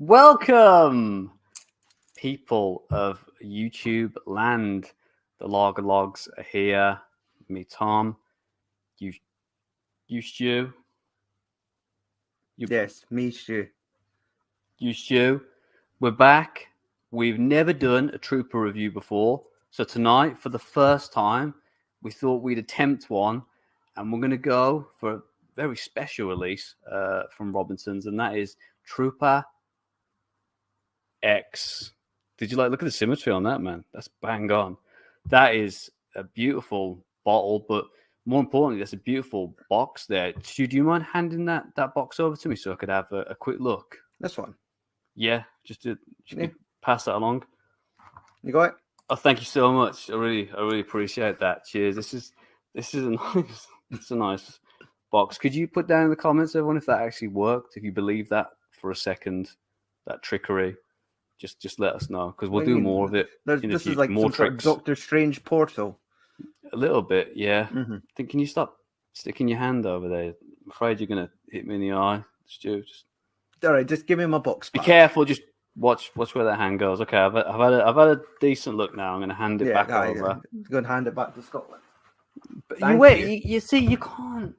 Welcome, people of YouTube land. The Lager Logs are here. Me, Tom. You, Stu. Yes, me, Stu. You, Stu. We're back. We've never done a Trooper review before. So tonight, for the first time, we thought we'd attempt one. And we're going to go for a very special release from Robinson's. And that is Trooper X. Did you look at the symmetry on that, man? That's bang on. That is a beautiful bottle, but more importantly, that's a beautiful box there. Stu, do you mind handing that box over to me so I could have a quick look? This one. Yeah, just pass that along. You got it? Oh, thank you so much. I really appreciate that. Cheers. This is a nice box. Could you put down in the comments, everyone, if that actually worked? If you believe that for a second, that trickery. Just let us know because we'll do more of it. This is like more tricks. Sort of Doctor Strange portal. A little bit, yeah. Mm-hmm. Can you stop sticking your hand over there? I'm afraid you're gonna hit me in the eye, Stu. All right, just give me my box. Be careful. Just watch where that hand goes. Okay, I've had a decent look now. I'm gonna hand it back over. Go and hand it back to Scotland. But you see, you can't.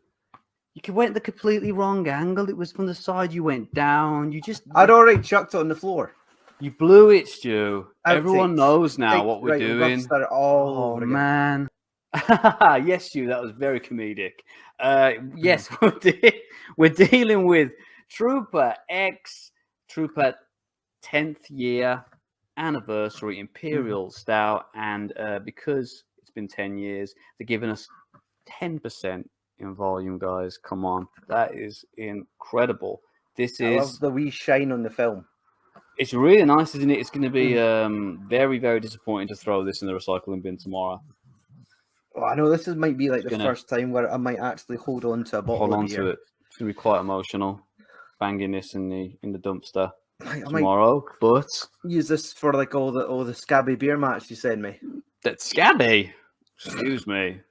You can went the completely wrong angle. It was from the side. You went down. I'd already chucked it on the floor. You blew it, Stu. Everyone knows now what we're doing. Oh, man. Yes, Stu, that was very comedic. Yes, we're dealing with Trooper X, Trooper 10th year anniversary Imperial Stout. And because it's been 10 years, they're giving us 10% in volume, guys. Come on. That is incredible. I love the wee shine on the film. It's really nice, isn't it? It's going to be very, very disappointing to throw this in the recycling bin tomorrow. Well, I know this might be like the first time where I might actually hold on to a bottle. Hold on to it. It's going to be quite emotional, banging this in the dumpster tomorrow. But use this for like all the scabby beer mats you send me. That scabby? Excuse me.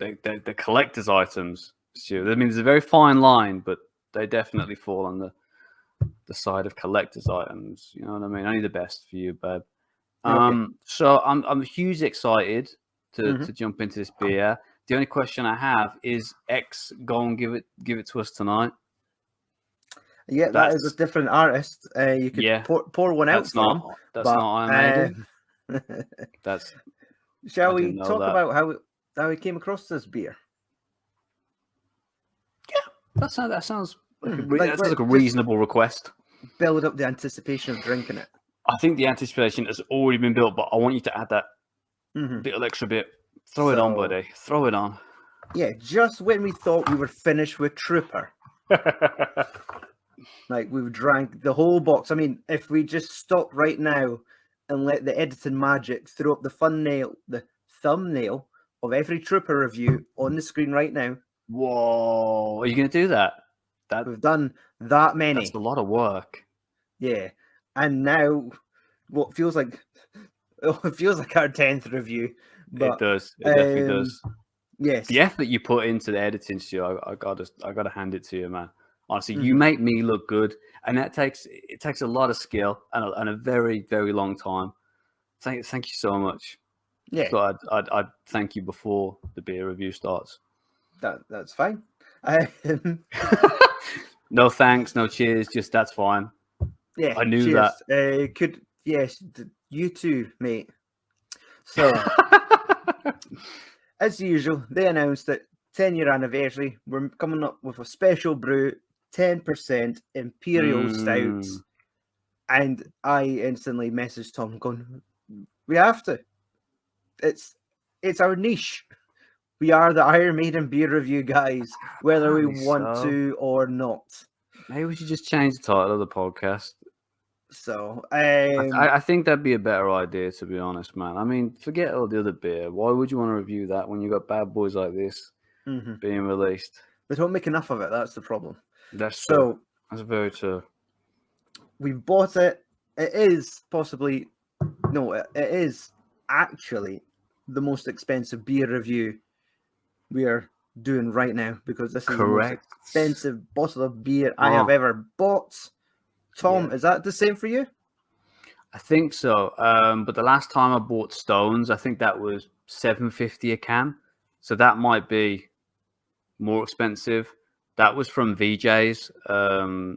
The collector's items. I mean, there's a very fine line, but they definitely fall on the side of collector's items. You know what I mean? Only the best for you, babe. Okay. So I'm hugely excited to jump into this beer. The only question I have is X go and give it to us tonight? Yeah, that is a different artist. You could pour one out from. That's not Iron Maiden. Shall we talk about how we came across this beer? Yeah, that sounds like a reasonable request. Build up the anticipation of drinking it. I think the anticipation has already been built, but I want you to add that little extra bit. Throw it on, buddy. Throw it on. Yeah, just when we thought we were finished with Trooper. Like, we've drank the whole box. I mean, if we just stop right now and let the editing magic throw up the thumbnail of every Trooper review on the screen right now. Whoa. Are you going to do that? We've done that many. That's a lot of work. Yeah. And now, what feels like our 10th review. But, it does. It definitely does. Yes. The effort you put into the editing, Stu, I gotta hand it to you, man. Honestly, you make me look good, and it takes a lot of skill and a very, very long time. Thank you so much. Yeah. So I'd thank you before the beer review starts. That's fine. No thanks, no cheers, just that's fine. Yeah, I knew that. You too, mate. So, as usual, they announced that 10-year anniversary. We're coming up with a special brew, 10% Imperial Stouts, and I instantly messaged Tom, going, "We have to. It's our niche. We are the Iron Maiden beer review guys, whether we want to or not." Maybe we should just change the title of the podcast. So, I think that'd be a better idea, to be honest, man. I mean, forget all the other beer. Why would you want to review that when you got bad boys like this being released? They don't make enough of it. That's the problem. That's very true. We've bought it. It is actually the most expensive beer review we are doing right now, because this is the most expensive bottle of beer I have ever bought. Tom, Yeah. is that the same for you? I think so. But the last time I bought Stones, I think that was $7.50 a can. So that might be more expensive. That was from VJ's.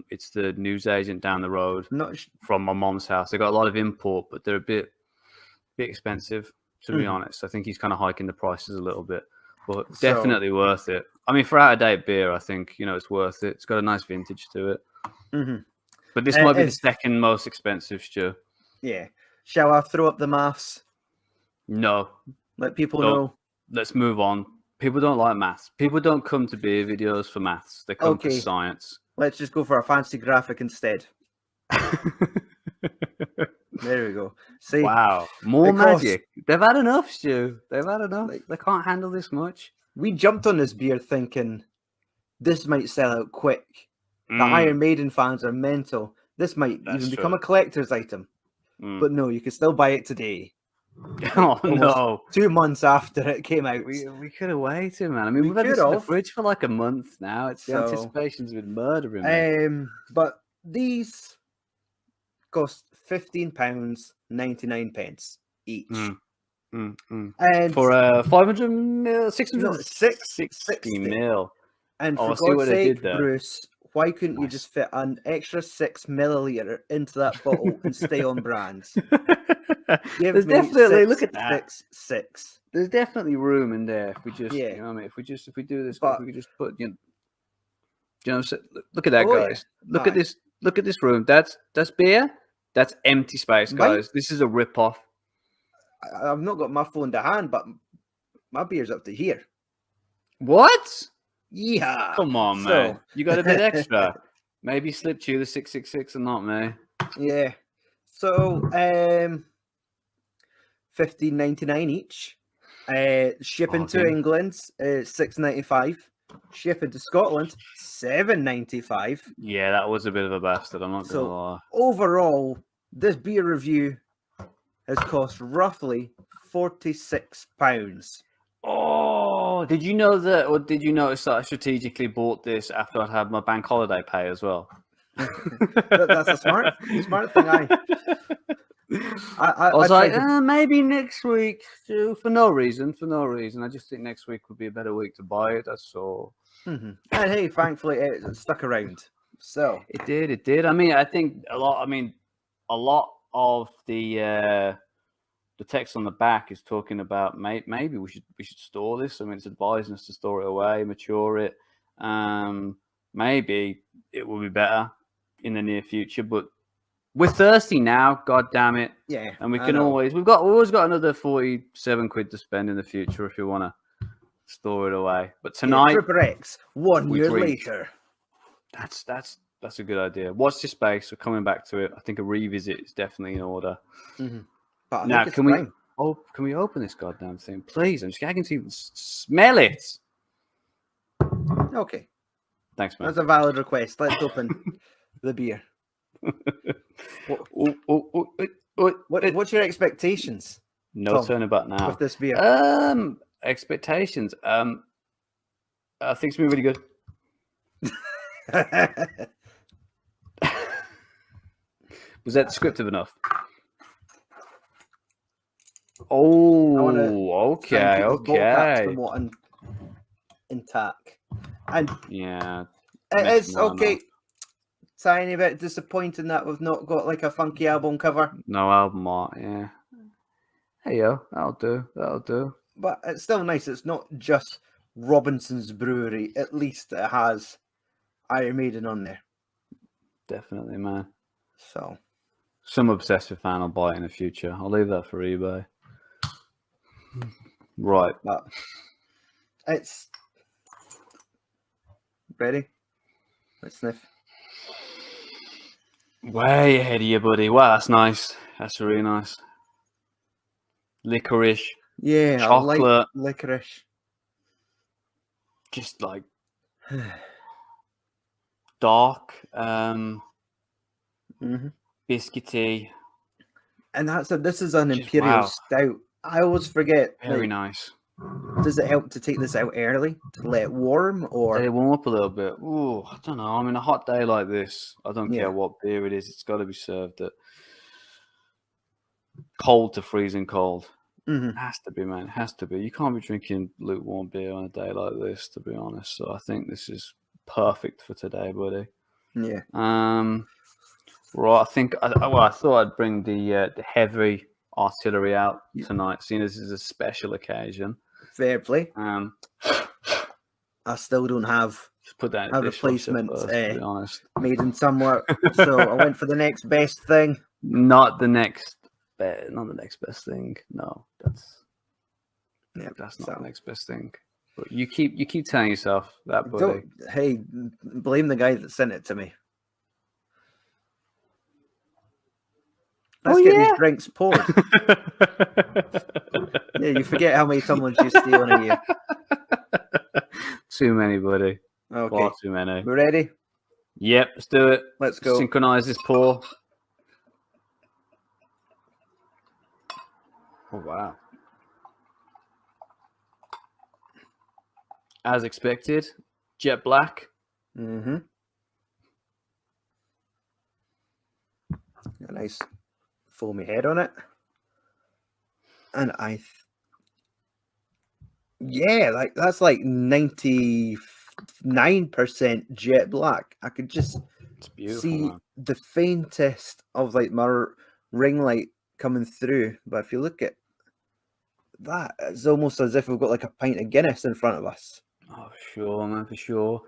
It's the newsagent down the road Not sh- from my mom's house. They got a lot of import, but they're a bit expensive, to be Mhm. honest. I think he's kind of hiking the prices a little bit, but So- definitely worth it. I mean, for out of date beer, I think it's worth it. It's got a nice vintage to it. Mhm. But this might be the Is- second most expensive, Stu. Yeah. Shall I throw up the maths? No, Let people don't. know. Let's move on. People don't like maths. People don't come to beer videos for maths. They come for Okay. science. Let's just go for a fancy graphic instead. There we go. See, Wow, more It costs- magic. They've had enough, Stu. They've had enough. Like- They can't handle this much. we jumped on this beer thinking this might sell out quick. The Mm, Iron Maiden fans are mental. This might That's even become true. a collector's item. mm. But no, you can still buy it today. Oh almost no. 2 months after it came out. We could have waited, man. I mean, We we've had this in the could've. fridge for like a month now. It's the So- anticipation's been murdering me. But these cost £15.99 each. And For 500 mil, 600, No, 660 mil. and Oh, I for see what God's they did sake, there. Bruce, why couldn't you Nice. just fit an extra 6 milliliter into that bottle and stay on brand? Give There's me definitely 6, look at that. 6, 6. There's definitely room in there if we just, Yeah. you know what I mean? If we do this, But- if we could just put, look at that, Oh, yeah. guys. Look at Aye. this. Look at this room. That's beer. That's empty space, Mate. guys. This is a rip off. I've not got my phone to hand, but my beer's up to here. What? Yeah. Come on, man. You got a bit extra. Maybe slipped you the 666 and not me. Yeah. So, $15.99 each. Shipping to Bargain. England, $6.95. Shipping to Scotland, $7.95. Yeah, that was a bit of a bastard. I'm not So- gonna lie. Overall, this beer review has cost roughly £46. Oh, did you know that, or did you notice that I strategically bought this after I'd had my bank holiday pay as well? That's a smart thing. I was tried like, to- maybe next week, Stu, for no reason. I just think next week would be a better week to buy it. That's all. Mhm. And hey, thankfully it stuck around. So It did. I mean, I think a lot of the text on the back is talking about maybe we should store this. I mean, it's advising us to store it away, mature it. Maybe it will be better in the near future, but we're thirsty now. God damn it! yeah, And we I can know. always we've always got another 47 quid to spend in the future if you want to store it away. But tonight, Trooper X, 1 we year drink. later. that's a good idea. Watch this space. We're coming back to it. I think a revisit is definitely in order. But I Now, think it's can we? time. Oh, can we open this goddamn thing, please? I can see, smell it. Okay, Thanks, man. that's a valid request. Let's open the beer. What's your expectations No Tom, turning back now. with this beer? Expectations. I think it's been really good. Was that descriptive enough? Oh, Try and keep those bottle caps okay. somewhat intact. And Yeah, it Makes is more okay. enough. Tiny bit disappointing that we've not got like a funky album cover, no album art. Yeah. Hey yo, that'll do. but it's still nice. It's not just Robinson's Brewery. At least it has Iron Maiden on there. Definitely, man. So Some obsessive fan will buy it in the future. I'll leave that for eBay. Right. but it's ready. Let's sniff. Way ahead of you, buddy. Wow, that's nice. That's really nice. Licorice, Yeah, I chocolate, like licorice. just like dark, biscuity. And this is an Just Imperial wow. Stout. I always forget. Very like, nice. Does it help to take this out early to let it warm, Let or it warm up a little bit. Oh, I don't know. I mean, a hot day like this, I don't Yeah. care what beer it is. It's got to be served at cold to freezing cold. Mhm. Has to be, man. It has to be. You can't be drinking lukewarm beer on a day like this, to be honest. So I think this is perfect for today, buddy. Yeah. Right. I thought I'd bring the heavy artillery out tonight, seeing as this is a special occasion. Fair play. Um, I still don't have just put that in a the dishwasher replacement first, to be honest. Maiden somewhere, so I went for the next best thing. Not the next best thing. No, that's not the next best thing. But you keep telling yourself that, buddy. Hey, blame the guy that sent it to me. Let's get these drinks poured. Yeah, you forget how many tumblers you steal in a year. Too many, buddy. Okay. Far too many. We're ready? Yep, let's do it. Let's go. Synchronize this pour. Oh, wow. As expected, jet black. Mm-hmm. A nice foamy head on it. And that's like 99% jet black. I could just see the faintest of like my ring light coming through. But if you look at that, it's almost as if we've got like a pint of Guinness in front of us. Oh, sure, man, for sure.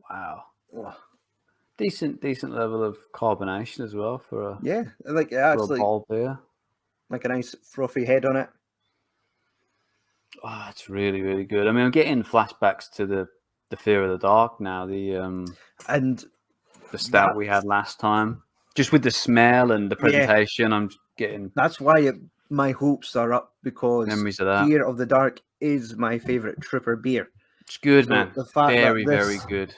Wow. Oh. Decent level of carbonation as well for a a bold beer. Like a nice frothy head on it. Oh, it's really, really good. I mean, I'm getting flashbacks to the Fear of the Dark now. And the stout we had last time, just with the smell and the presentation. I'm getting. That's why my hopes are up, because memories of that. Fear of the Dark is my favorite Trooper beer. It's good, man. The fact very, that this very good.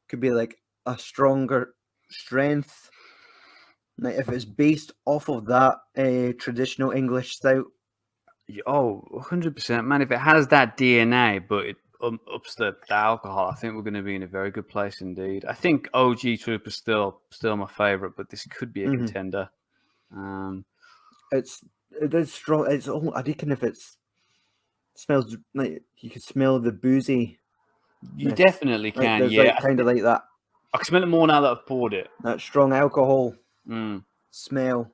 Could be like a stronger strength. Like if it's based off of that traditional English stout. Oh, 100%, man. If it has that DNA, but it ups the alcohol, I think we're going to be in a very good place indeed. I think OG Trooper's still my favorite, but this could be a contender. It is strong. I reckon if it smells like you can smell the boozy. You definitely can, kind of like that. I can smell it more now that I've poured it. That strong alcohol smell.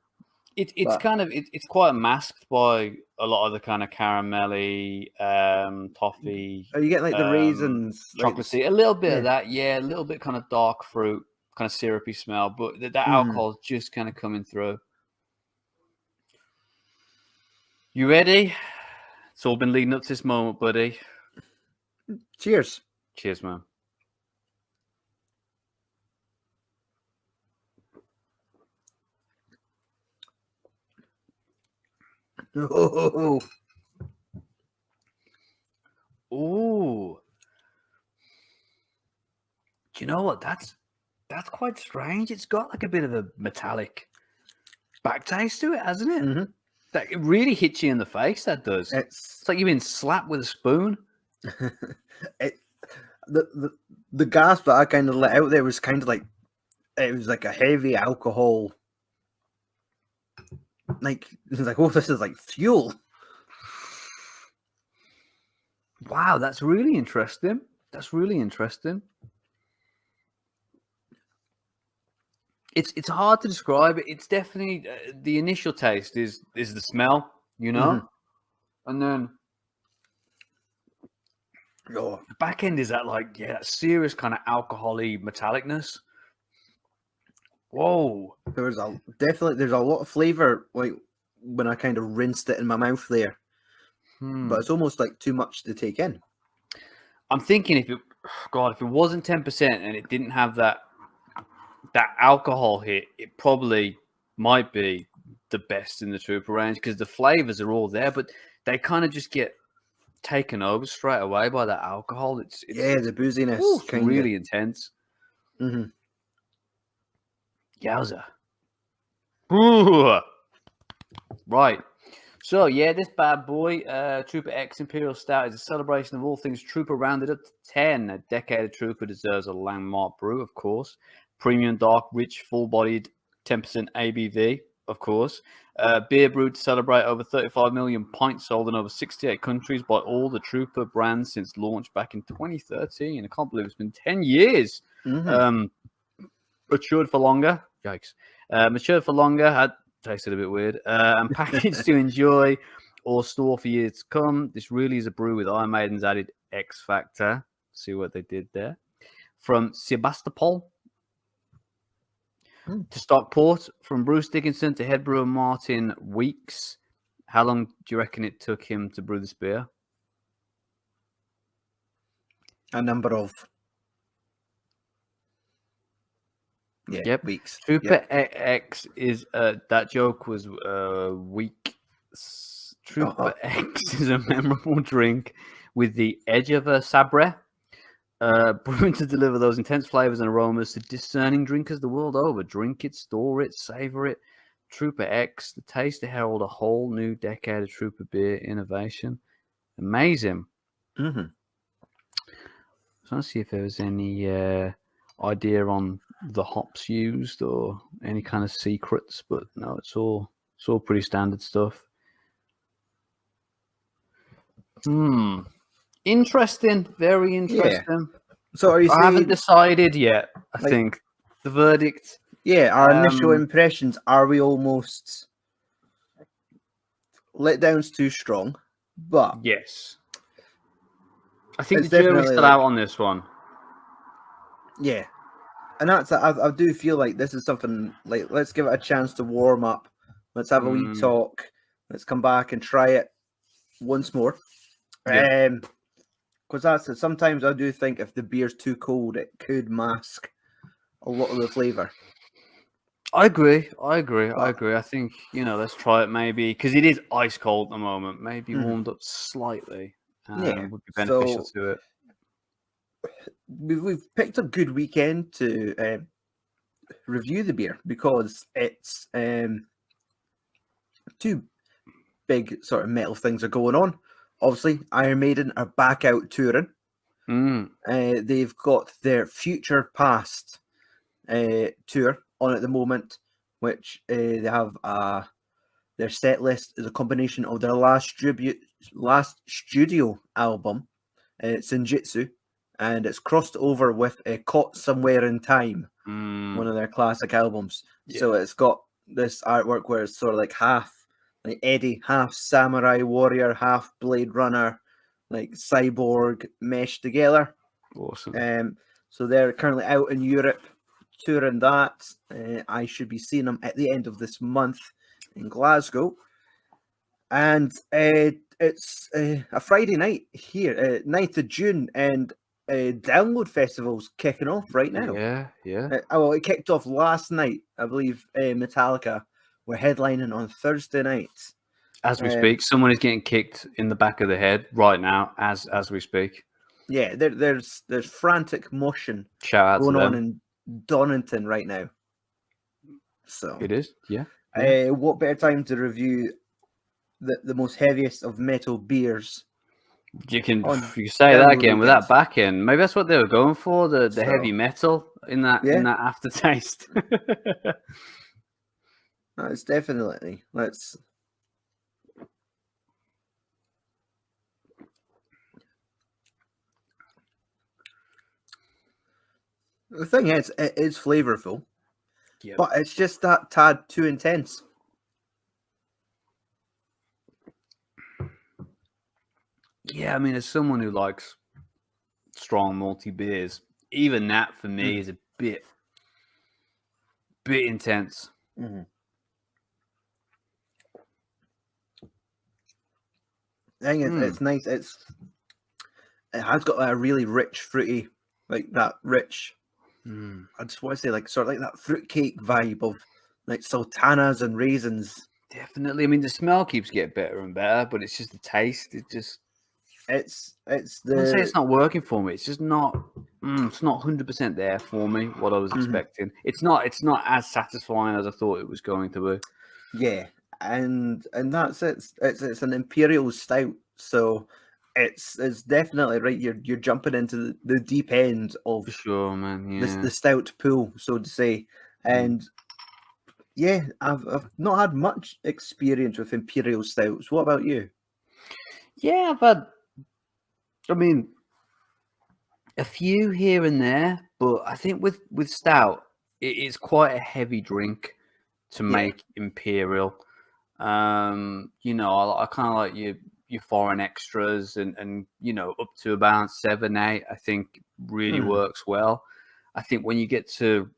It's quite masked by a lot of the kind of caramelly, toffee. Oh, you get like the raisins, chocolatey, a little bit of that, a little bit kind of dark fruit, kind of syrupy smell, but that alcohol's just kind of coming through. You ready? It's all been leading up to this moment, buddy. Cheers. Cheers, man. Oh. Ooh. Do you know what? That's quite strange. It's got like a bit of a metallic back taste to it, hasn't it? Mm-hmm. That it really hits you in the face. That does. It's like you've been slapped with a spoon. The gasp that I kind of let out there was kind of like, it was like a heavy alcohol. Like, it was like, oh, this is like fuel. Wow, that's really interesting. It's hard to describe it. It's definitely the initial taste is the smell, and then the back end is that that serious kind of alcohol-y metallicness. Whoa! There's a lot of flavor like when I kind of rinsed it in my mouth there, but it's almost like too much to take in. I'm thinking if it wasn't 10% and it didn't have that alcohol hit, it probably might be the best in the Trooper range because the flavors are all there, but they kind of just get taken over straight away by that alcohol. It's the booziness, really intense. Mm-hmm. Yowza. Ooh. Right. So yeah, this bad boy, Trooper X Imperial Stout, is a celebration of all things Trooper rounded up to 10. A decade of Trooper deserves a landmark brew, of course. Premium, dark, rich, full-bodied, 10% ABV, of course. Beer brewed to celebrate over 35 million pints sold in over 68 countries by all the Trooper brands since launch back in 2013. I can't believe it's been 10 years. Matured for longer. Yikes. Matured for longer. Had tasted a bit weird. And packaged to enjoy or store for years to come. This really is a brew with Iron Maiden's added X factor. See what they did there. From Sebastopol to Stockport, from Bruce Dickinson to head brewer Martin Weeks. How long do you reckon it took him to brew this beer? A number of weeks. Trooper X is that joke was weak. Trooper X is a memorable drink with the edge of a Sabre, brewed to deliver those intense flavors and aromas to discerning drinkers the world over. Drink it, store it, savor it. Trooper X, the taste to herald a whole new decade of Trooper beer innovation. Amazing. Mm-hmm. So let's see if there was any idea on the hops used or any kind of secrets, but no, it's all pretty standard stuff. Interesting, very interesting. Yeah. So are you saying, I haven't decided yet. I think the verdict. Yeah, our initial impressions, are we almost letdown's too strong? But yes, I think the jury's still out on this one. Yeah, and that's I do feel like this is something like, let's give it a chance to warm up. Let's have a wee talk. Let's come back and try it once more. Because that's it. Sometimes I do think if the beer's too cold, it could mask a lot of the flavor. I agree. I think, let's try it maybe, because it is ice cold at the moment. Maybe warmed up slightly would be beneficial to it. We've picked a good weekend to review the beer because it's two big sort of metal things are going on. Obviously, Iron Maiden are back out touring. They've got their Future Past tour on at the moment, which they have their set list is a combination of their last studio album, Senjutsu, and it's crossed over with Caught Somewhere in Time, one of their classic albums. Yeah. So it's got this artwork where it's sort of like half like Eddie, half samurai warrior, half Blade Runner, like cyborg meshed together. Awesome. So they're currently out in Europe touring that. I should be seeing them at the end of this month in Glasgow. And it's a Friday night here, 9th of June, and Download Festival's kicking off right now. Yeah. Well, it kicked off last night. I believe Metallica were headlining on Thursday night. As we speak, someone is getting kicked in the back of the head right now, as we speak. Yeah, there's frantic motion going on in Donington right now. So it is, yeah. What better time to review the most heaviest of metal beers? You can say that again with that back end. Maybe that's what they were going for, the heavy metal in that aftertaste. It's definitely. Let's. The thing is, it is flavorful, but it's just that tad too intense. Yeah, I mean, as someone who likes strong malty beers, even that for me is a bit intense. Mm-hmm. I think it's nice. It has got a really rich, fruity, like that rich. I just want to say, like sort of like that fruitcake vibe of like sultanas and raisins. Definitely. I mean, the smell keeps getting better and better, but it's just the taste. It's the. I wouldn't say it's not working for me. It's just not. It's not 100% there for me. What I was expecting. It's not as satisfying as I thought it was going to be. Yeah, and that's it. It's an Imperial Stout, so it's definitely right. You're jumping into the deep end of For sure, man. Yeah. the stout pool, so to say. And yeah, I've not had much experience with Imperial Stouts. What about you? Yeah, I've had, I mean, a few here and there, but I think with stout, it is quite a heavy drink to Yeah. make Imperial. You know, I kind of like your foreign extras and you know, up to about 7, 8, I think really works well. I think when you get to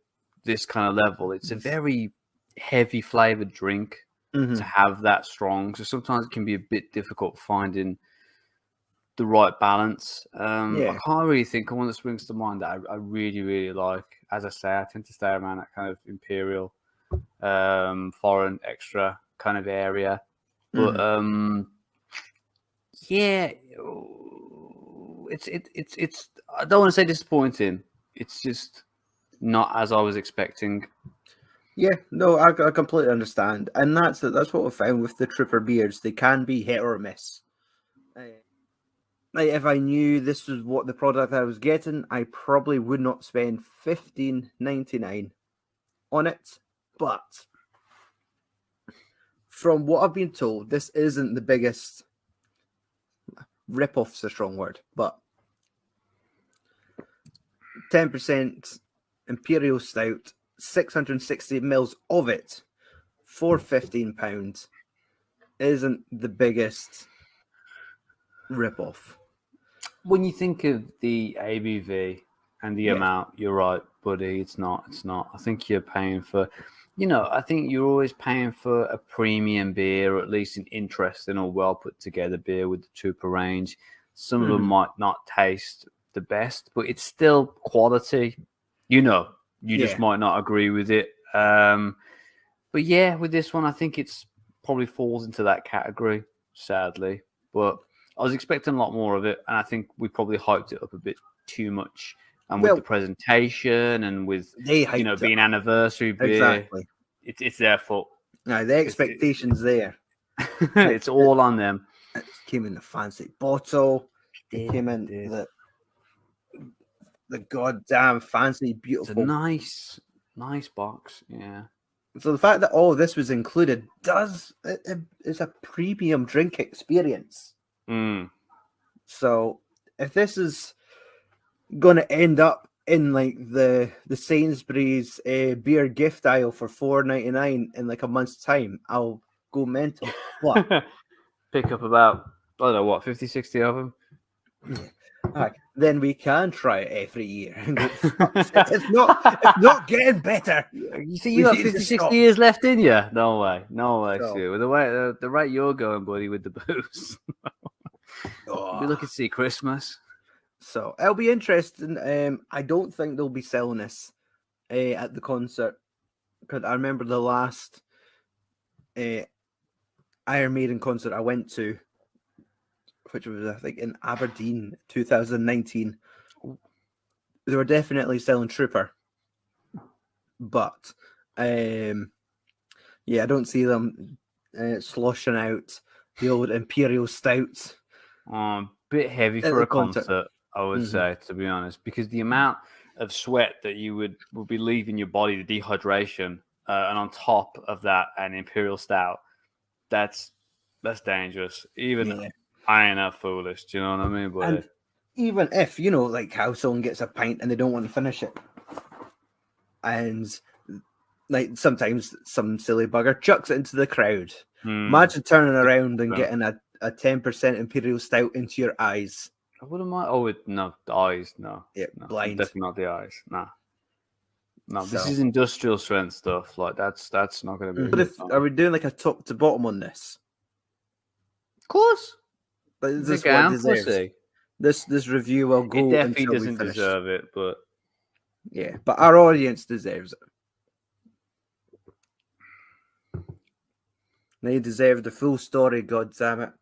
this kind of level, it's a very heavy flavored drink to have that strong. So sometimes it can be a bit difficult finding the right balance. I can't really think of one that springs to mind that I really, really like. As I say, I tend to stay around that kind of Imperial, foreign extra kind of area. But yeah, it's. I don't want to say disappointing. It's just not as I was expecting. Yeah, no, I completely understand, and that's what we found with the Trooper beers. They can be hit or miss. Like if I knew this was what the product I was getting, I probably would not spend $15.99 on it. But from what I've been told, this isn't the biggest rip-off's a strong word, but 10% Imperial Stout, 660 mils of it for £15 isn't the biggest rip-off. When you think of the ABV and the amount, you're right, buddy. It's not. It's not. I think you're paying for, you know, I think you're always paying for a premium beer, or at least an interesting or well put together beer with the Trooper range. Some of them might not taste the best, but it's still quality. You know, you just might not agree with it. But yeah, with this one, I think it's probably falls into that category, sadly. But I was expecting a lot more of it, and I think we probably hyped it up a bit too much. And with the presentation and with being anniversary beer, it's their fault. Now the expectations there. It's all on them. It came in the fancy bottle. It came in the goddamn fancy, beautiful. It's a nice box. Yeah. So the fact that all of this was included is a premium drink experience. So if this is going to end up in like the Sainsbury's beer gift aisle for $4.99 in like a month's time, I'll go mental. What? Pick up about, I don't know, what, 50, 60 of them? Yeah. Right. Then we can try it every year. It's not getting better. You think you got 50, 60 years left in you? No way. Stu. With the rate you're going, buddy, with the booze. We're looking to see Christmas. So it'll be interesting. I don't think they'll be selling this at the concert, because I remember the last Iron Maiden concert I went to, which was I think in Aberdeen, 2019. They were definitely selling Trooper, but I don't see them sloshing out the old Imperial Stouts. Bit heavy for a concert, I would say, to be honest, because the amount of sweat that you would be leaving your body, the dehydration, and on top of that, an Imperial Stout, that's dangerous. Even I ain't that foolish. Do you know what I mean? But and even if, you know, like how someone gets a pint and they don't want to finish it, and like sometimes some silly bugger chucks it into the crowd. Imagine turning around and getting a 10% Imperial Stout into your eyes. I wouldn't mind. Oh, no, the eyes, no. Yeah, no, blind. Definitely not the eyes. Nah. No, this is industrial strength stuff. Like that's not going to be. But are we doing like a top to bottom on this? Of course. But is this what it deserves? This review will go. It definitely doesn't deserve it, but yeah, but our audience deserves it. They deserve the full story. God damn it!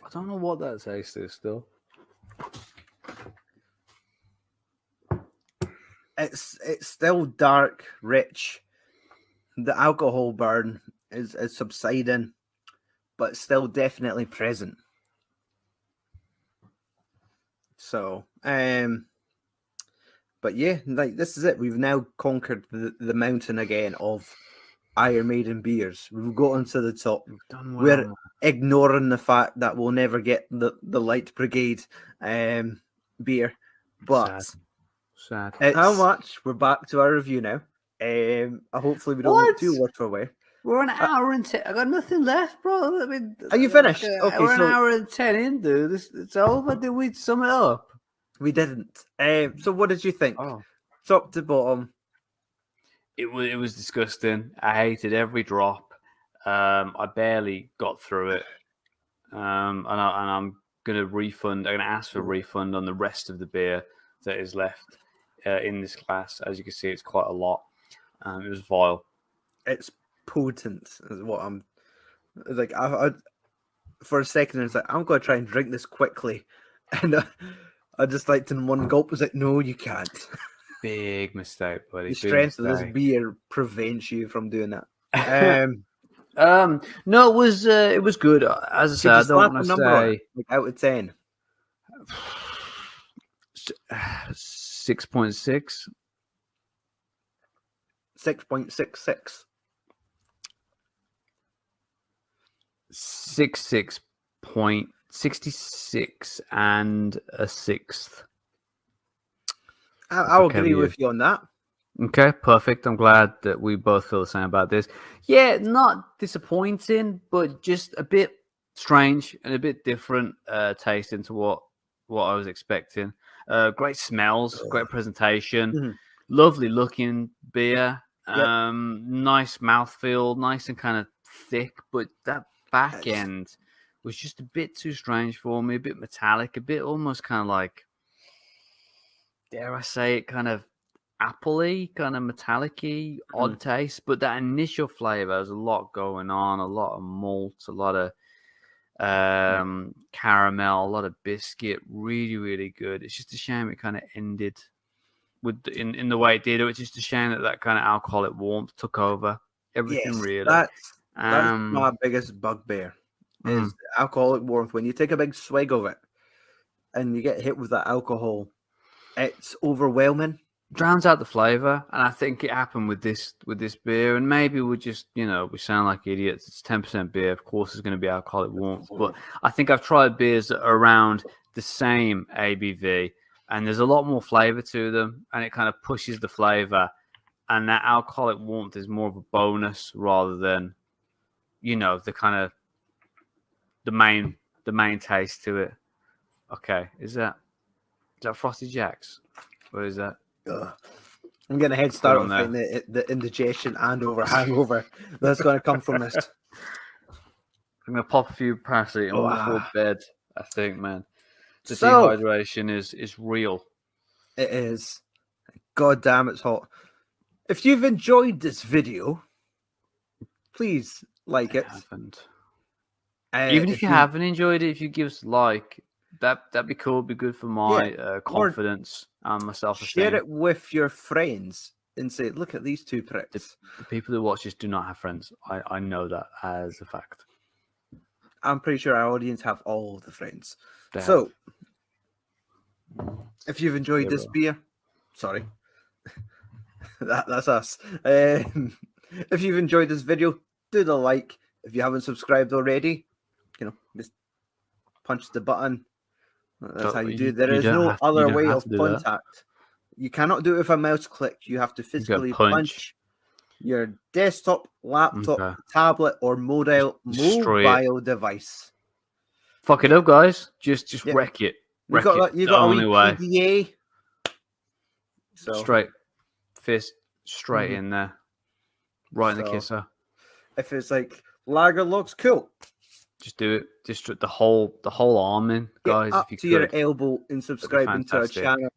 I don't know what that taste is still. It's still dark, rich. The alcohol burn is subsiding, but still definitely present. So, but yeah, like this is it. We've now conquered the mountain again of Iron Maiden beers. We've gotten to the top. We've done We're well. ignoring the fact that we'll never get the Light Brigade beer, but Sad. how much? We're back to our review now. Hopefully we don't What? get too word for way. We're an hour and 10. I got nothing left, bro. I mean, Are you finished? Okay, we're so an hour and 10 in, dude. It's over. Did we sum it up? we didn't. So what did you think? Oh, Top to bottom. it was disgusting. I hated every drop. I barely got through it. And I'm gonna refund. I'm gonna ask for a refund on the rest of the beer that is left in this glass. As you can see, it's quite a lot. It was vile. It's potent, is what I'm like. I for a second, it's like I'm going to try and drink this quickly, and I just like in one gulp was like, no, you can't. Big mistake, buddy. The strength of this beer prevents you from doing that. No, it was good. As I said, I don't want to say like out of 10. 6.6. 6.66. 66.66 and a sixth. I'll agree with you on that. Okay, perfect. I'm glad that we both feel the same about this. Yeah, not disappointing, but just a bit strange and a bit different taste into what I was expecting. Great smells, great presentation, lovely looking beer. Nice mouthfeel, nice and kind of thick, but that back end was just a bit too strange for me, a bit metallic, a bit almost kind of like, dare I say it, kind of apple-y, kind of metallic-y, odd taste. But that initial flavor, there's a lot going on, a lot of malt, a lot of caramel, a lot of biscuit, really, really good. It's just a shame it kind of ended with in the way it did. It was just a shame that kind of alcoholic warmth took over everything. Really, that's my biggest bugbear is alcoholic warmth. When you take a big swig of it and you get hit with that alcohol, it's overwhelming. Drowns out the flavor, and I think it happened with this beer. And maybe we just, we sound like idiots. It's 10% beer, of course, there's going to be alcoholic warmth. But I think I've tried beers that are around the same ABV, and there's a lot more flavor to them, and it kind of pushes the flavor. And that alcoholic warmth is more of a bonus rather than, the kind of the main taste to it. Okay, is that Frosty Jacks, or is that? I'm getting a head start on the indigestion and hangover that's going to come from this. I'm going to pop a few paracetamol before bed, I think, man. The dehydration is real. It is. God damn, it's hot. If you've enjoyed this video, please like it. Even if you haven't enjoyed it, if you give us a like, that'd be cool. It'd be good for my confidence and my self-esteem. Share it with your friends and say, look at these two pricks. The people who watch this do not have friends. I know that as a fact. I'm pretty sure our audience have all of the friends. So, if you've enjoyed this beer, sorry, that's us. If you've enjoyed this video, do the like. If you haven't subscribed already, just punch the button. That's how you do. There is no other way of contact. You cannot do it with a mouse click. You have to physically punch your desktop, laptop, tablet, or mobile device. Fuck it up, guys. Just wreck it. You got a only way. PDA. So. Straight fist, straight in there, right in the kisser. If it's like lager looks cool. Just do it. Just the whole arm in, guys. Up if you to your elbow and subscribing to our channel.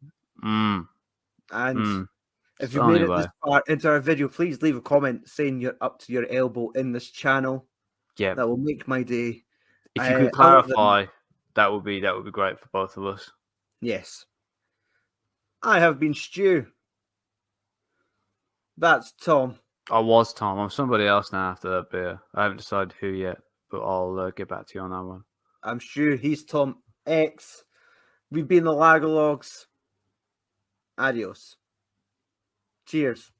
And if you made it this far into our video, please leave a comment saying you're up to your elbow in this channel. Yeah, that will make my day. If you could clarify, that would be great for both of us. Yes. I have been Stu. That's Tom. I was Tom. I'm somebody else now after that beer. I haven't decided who yet, but I'll get back to you on that one. I'm Stu. He's Tom X. We've been the Lagerlogs. Adios. Cheers.